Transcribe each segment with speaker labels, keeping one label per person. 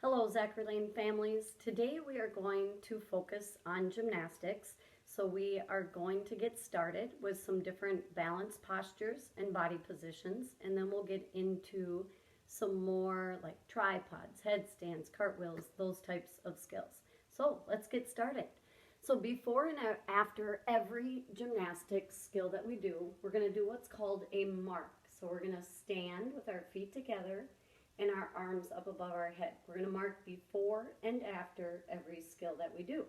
Speaker 1: Hello, Zachary Lane families. Today we are going to focus on gymnastics. So we are going to get started with some different balance postures and body positions, and then we'll get into some more like tripods, headstands, cartwheels, those types of skills. So let's get started. So before and after every gymnastics skill that we do, we're going to do what's called a mark. So we're going to stand with our feet together and our arms up above our head. We're going to mark before and after every skill that we do.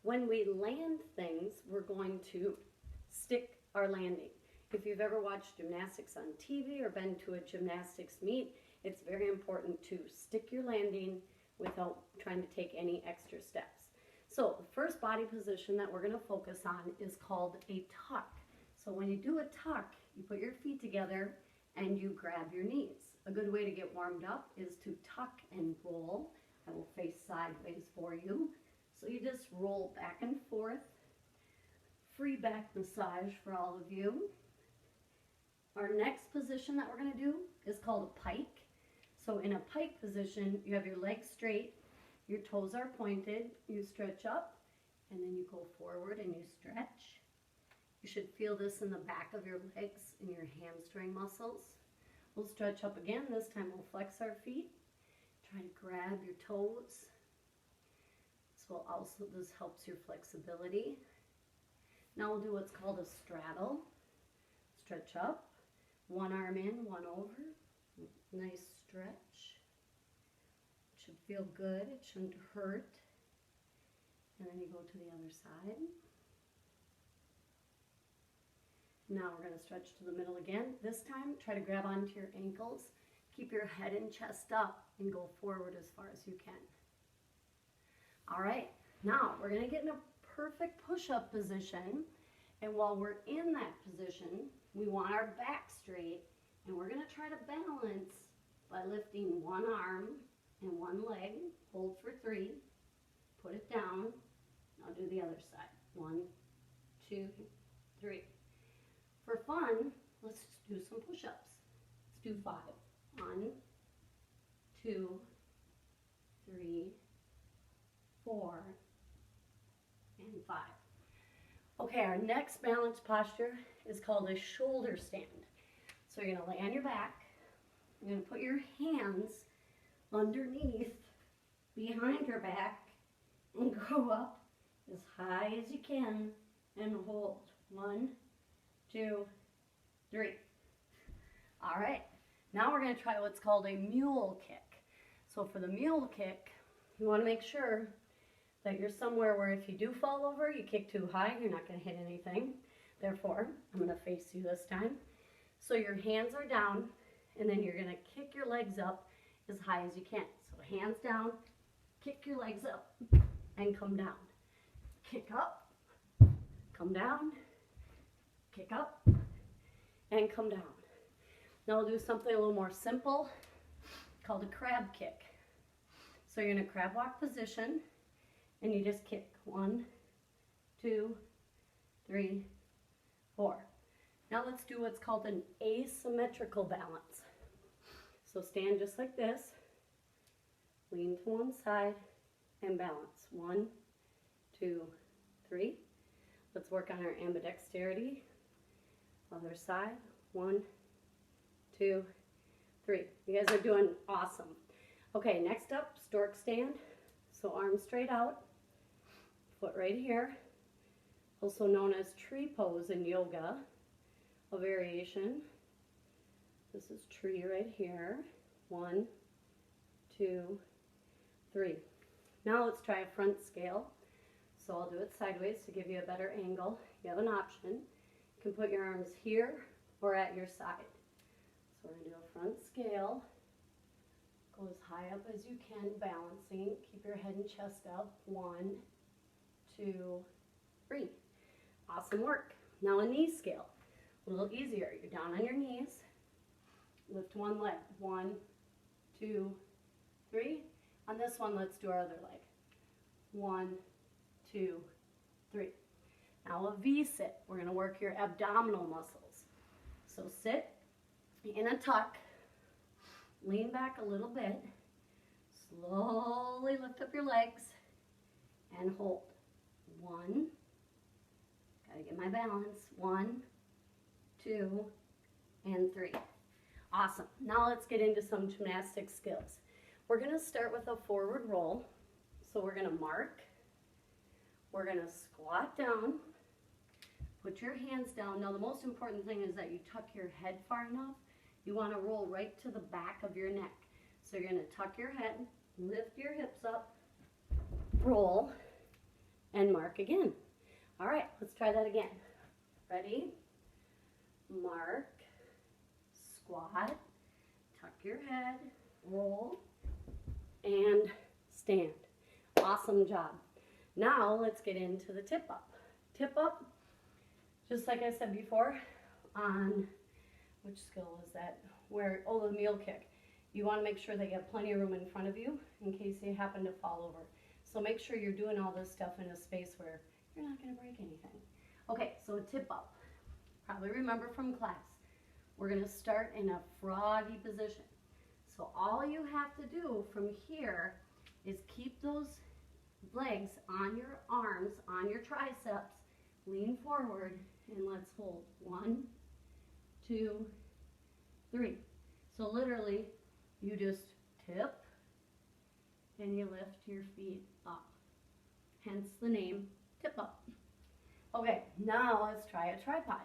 Speaker 1: When we land things, we're going to stick our landing. If you've ever watched gymnastics on TV or been to a gymnastics meet, it's very important to stick your landing without trying to take any extra steps. So the first body position that we're going to focus on is called a tuck. So when you do a tuck, you put your feet together and you grab your knees. A good way to get warmed up is to tuck and roll. I will face sideways for you. So you just roll back and forth. Free back massage for all of you. Our next position that we're going to do is called a pike. So in a pike position, you have your legs straight, your toes are pointed, you stretch up, and then you go forward and you stretch. You should feel this in the back of your legs and your hamstring muscles. We'll stretch up again. This time we'll flex our feet. Try to grab your toes. This helps your flexibility. Now we'll do what's called a straddle. Stretch up. One arm in, one over. Nice stretch. It should feel good. It shouldn't hurt. And then you go to the other side. Now we're going to stretch to the middle again. This time, try to grab onto your ankles. Keep your head and chest up and go forward as far as you can. All right, now we're going to get in a perfect push-up position. And while we're in that position, we want our back straight. And we're going to try to balance by lifting one arm and one leg. Hold for 3. Put it down. Now do the other side. 1, 2, 3. For fun, let's just do some push-ups. Let's do 5. 1, 2, 3, 4, and 5. Okay, our next balance posture is called a shoulder stand. So you're going to lay on your back. You're going to put your hands underneath, behind your back, and go up as high as you can and hold. 1, 2, 3. All right, now we're going to try what's called a mule kick. So for the mule kick, you want to make sure that you're somewhere where if you do fall over, you kick too high, you're not going to hit anything. Therefore, I'm going to face you this time. So your hands are down, and then you're going to kick your legs up as high as you can. So hands down, kick your legs up, and come down. Kick up, come down, kick up, and come down. Now we'll do something a little more simple called a crab kick. So you're in a crab walk position, and you just kick. 1, 2, 3, 4. Now let's do what's called an asymmetrical balance. So stand just like this, lean to one side, and balance. 1, 2, 3. Let's work on our ambidexterity. Other side. 1, 2, 3. You guys are doing awesome. Okay, next up, stork stand. So arms straight out, foot right here. Also known as tree pose in yoga, a variation. This is tree right here. 1, 2, 3. Now let's try a front scale. So I'll do it sideways to give you a better angle. You have an option. You can put your arms here or at your side. So we're going to do a front scale. Go as high up as you can, balancing. Keep your head and chest up. 1, 2, 3. Awesome work. Now a knee scale. A little easier. You're down on your knees. Lift one leg. 1, 2, 3. On this one, let's do our other leg. 1, 2, 3. Now a V-sit. We're going to work your abdominal muscles. So sit in a tuck. Lean back a little bit. Slowly lift up your legs and hold. 1, gotta get my balance, 1, 2, and 3. Awesome. Now let's get into some gymnastic skills. We're gonna start with a forward roll. So we're gonna mark, we're gonna squat down, put your hands down. Now the most important thing is that you tuck your head far enough. You wanna roll right to the back of your neck. So you're gonna tuck your head, lift your hips up, roll, and mark again. All right, let's try that again. Ready? Mark, squat, tuck your head, roll, and stand. Awesome job. Now let's get into the tip up. Tip up, just like I said before, on, which skill was that? The meal kick. You want to make sure that you have plenty of room in front of you in case you happen to fall over. So make sure you're doing all this stuff in a space where you're not going to break anything. Okay, so a tip up. Probably remember from class. We're going to start in a froggy position. So all you have to do from here is keep those legs on your arms, on your triceps, lean forward, and let's hold. 1, 2, 3. So literally, you just tip and you lift your feet up. Hence the name, tip up. Okay, now let's try a tripod.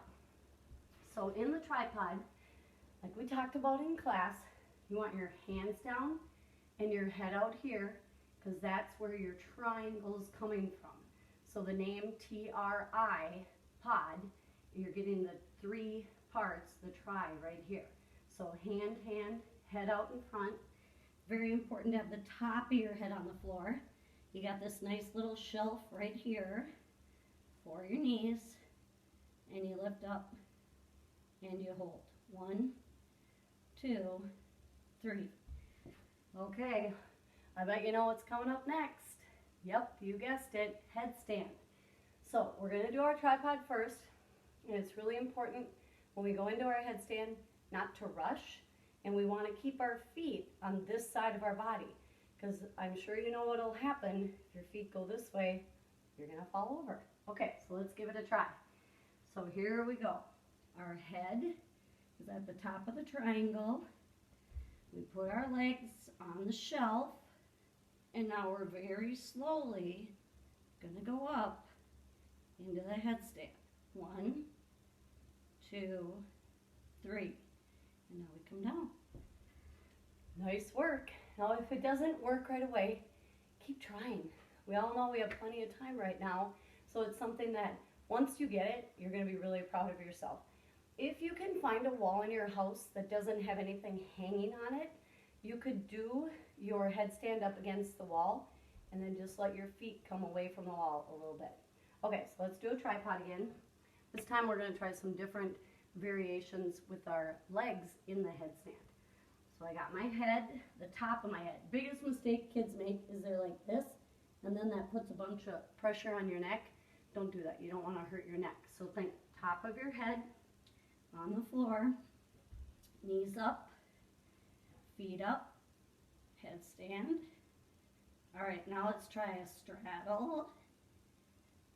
Speaker 1: So in the tripod, like we talked about in class, you want your hands down and your head out here because that's where your triangle is coming from. So the name T-R-I, pod, you're getting the 3 parts, the tri right here. So hand, head out in front. Very important to have the top of your head on the floor. You got this nice little shelf right here for your knees. And you lift up and you hold. 1, 2, 3. Okay, I bet you know what's coming up next. Yep, you guessed it, headstand. So we're gonna do our tripod first. And it's really important when we go into our headstand not to rush, and we want to keep our feet on this side of our body because I'm sure you know what will happen if your feet go this way, you're going to fall over. Okay, so let's give it a try. So here we go. Our head is at the top of the triangle. We put our legs on the shelf, and now we're very slowly going to go up into the headstand. 1, 2, 3. And now we come down. Nice work. Now if it doesn't work right away, keep trying. We all know we have plenty of time right now, so it's something that once you get it, you're going to be really proud of yourself. If you can find a wall in your house that doesn't have anything hanging on it, you could do your headstand up against the wall and then just let your feet come away from the wall a little bit. Okay, so let's do a tripod again. This time we're going to try some different variations with our legs in the headstand. So I got my head, the top of my head. Biggest mistake kids make is they're like this, and then that puts a bunch of pressure on your neck. Don't do that. You don't want to hurt your neck. So think top of your head on the floor, knees up, feet up, headstand. All right, now let's try a straddle.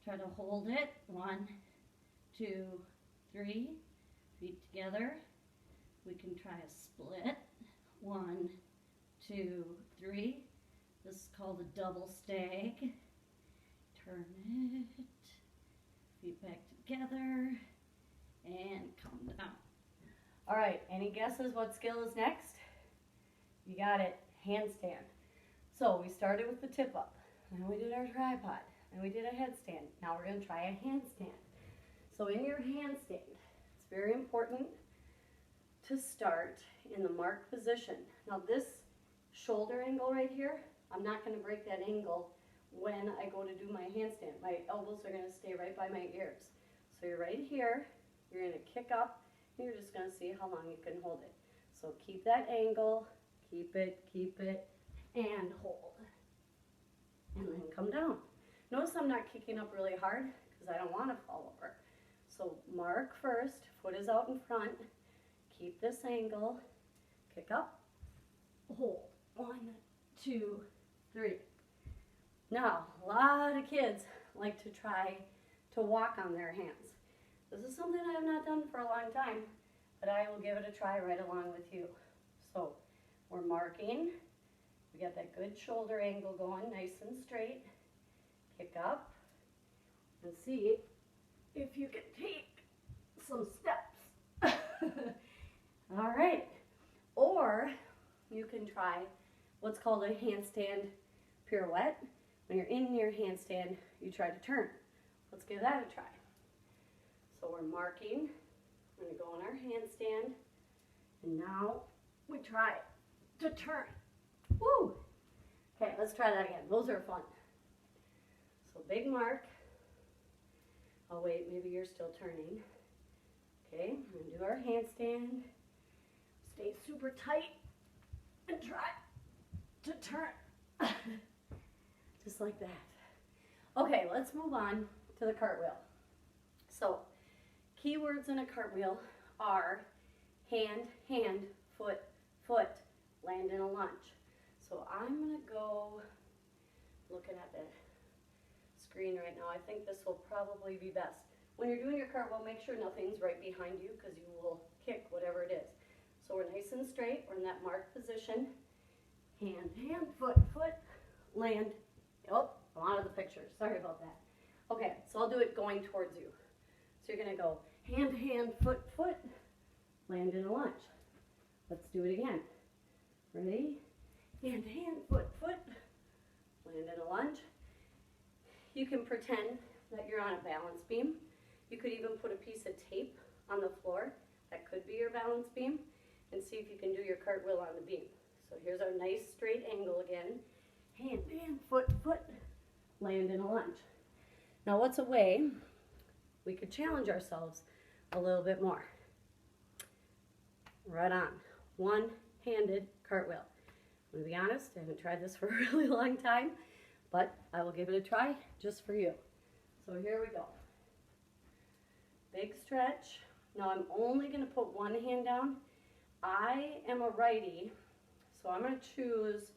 Speaker 1: Try to hold it. 1, 2, 3. Feet together. We can try a split. 1, 2, 3. This is called a double stag. Turn it. Feet back together. And come down. All right, any guesses what skill is next? You got it, handstand. So we started with the tip up, then we did our tripod, then we did a headstand. Now we're going to try a handstand. So in your handstand, it's very important to start in the mark position. Now this shoulder angle right here, I'm not going to break that angle when I go to do my handstand. My elbows are going to stay right by my ears. So you're right here, you're going to kick up, and you're just going to see how long you can hold it. So keep that angle, keep it, and hold. And then come down. Notice I'm not kicking up really hard because I don't want to fall over. So mark first, foot is out in front, keep this angle, kick up, hold. 1, 2, 3. Now, a lot of kids like to try to walk on their hands. This is something I have not done for a long time, but I will give it a try right along with you. So, we're marking. We got that good shoulder angle going, nice and straight. Kick up and see if you can take some steps. All right. Or you can try what's called a handstand pirouette. When you're in your handstand, you try to turn. Let's give that a try. So we're marking. We're going to go in our handstand. And now we try to turn. Woo! Okay, let's try that again. Those are fun. So big mark. Oh wait, maybe you're still turning. Okay, we're going to do our handstand. Stay super tight and try to turn. Just like that. Okay, let's move on to the cartwheel. So, keywords in a cartwheel are hand, hand, foot, foot, land in a lunge. So I'm going to go looking at the screen right now. I think this will probably be best. When you're doing your cartwheel, make sure nothing's right behind you because you will kick whatever it is. So we're nice and straight. We're in that marked position. Hand, hand, foot, foot, land. Oh, I'm out of the picture. Sorry about that. Okay, so I'll do it going towards you. So you're going to go hand, hand, foot, foot, land in a lunge. Let's do it again. Ready? Hand, hand, foot, foot, land in a lunge. You can pretend that you're on a balance beam. You could even put a piece of tape on the floor. That could be your balance beam. And see if you can do your cartwheel on the beam. So here's our nice straight angle again. Hand, hand, foot, foot, land in a lunge. Now what's a way we could challenge ourselves a little bit more? Right on. One-handed cartwheel. I'm going to be honest, I haven't tried this for a really long time, but I will give it a try just for you. So here we go. Big stretch. Now I'm only going to put one hand down. I am a righty, so I'm going to choose,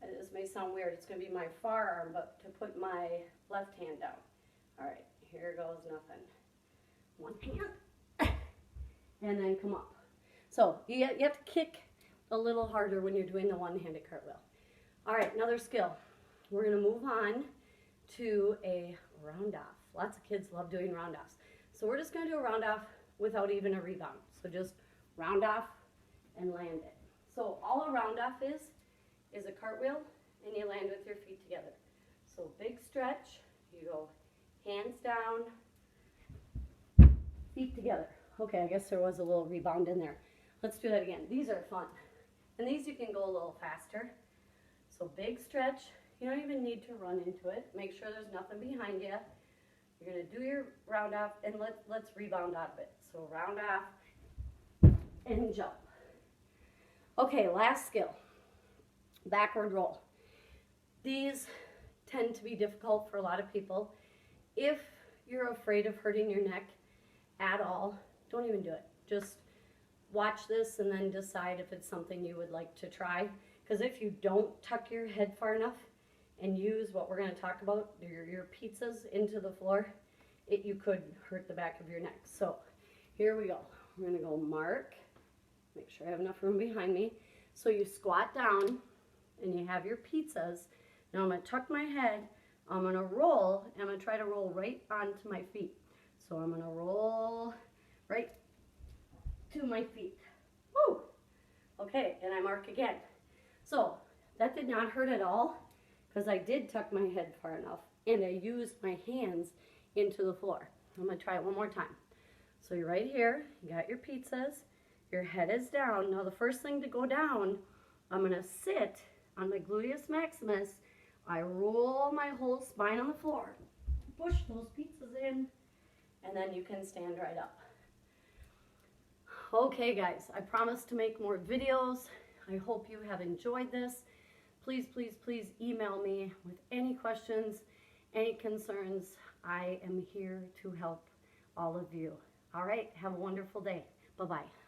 Speaker 1: this may sound weird, it's going to be my forearm, but to put my left hand down. All right, here goes nothing. One hand, and then come up. So you have to kick a little harder when you're doing the one-handed cartwheel. All right, another skill. We're going to move on to a round-off. Lots of kids love doing round-offs. So we're just going to do a round-off without even a rebound. So just round off and land it. So all a round-off is a cartwheel, and you land with your feet together. So big stretch, you go hands down, feet together. Okay, I guess there was a little rebound in there. Let's do that again. These are fun. And these you can go a little faster. So big stretch, you don't even need to run into it. Make sure there's nothing behind you. You're going to do your round off, and let's rebound out of it. So round off and jump. Okay, last skill, backward roll. These tend to be difficult for a lot of people. If you're afraid of hurting your neck at all, don't even do it. Just watch this and then decide if it's something you would like to try. Because if you don't tuck your head far enough and use what we're going to talk about, your pizzas into the floor, you could hurt the back of your neck. So here we go. We're going to go mark. Make sure I have enough room behind me. So you squat down and you have your pizzas. Now I'm going to tuck my head. I'm going to roll, and I'm going to try to roll right onto my feet. So I'm going to roll right to my feet. Woo! Okay, and I mark again. So that did not hurt at all because I did tuck my head far enough and I used my hands into the floor. I'm going to try it one more time. So you're right here, you got your pizzas, your head is down. Now the first thing to go down, I'm going to sit on my gluteus maximus. I roll my whole spine on the floor, push those pizzas in, and then you can stand right up. Okay guys, I promise to make more videos. I hope you have enjoyed this. Please, please, please email me with any questions, any concerns. I am here to help all of you. All right, have a wonderful day. Bye-bye.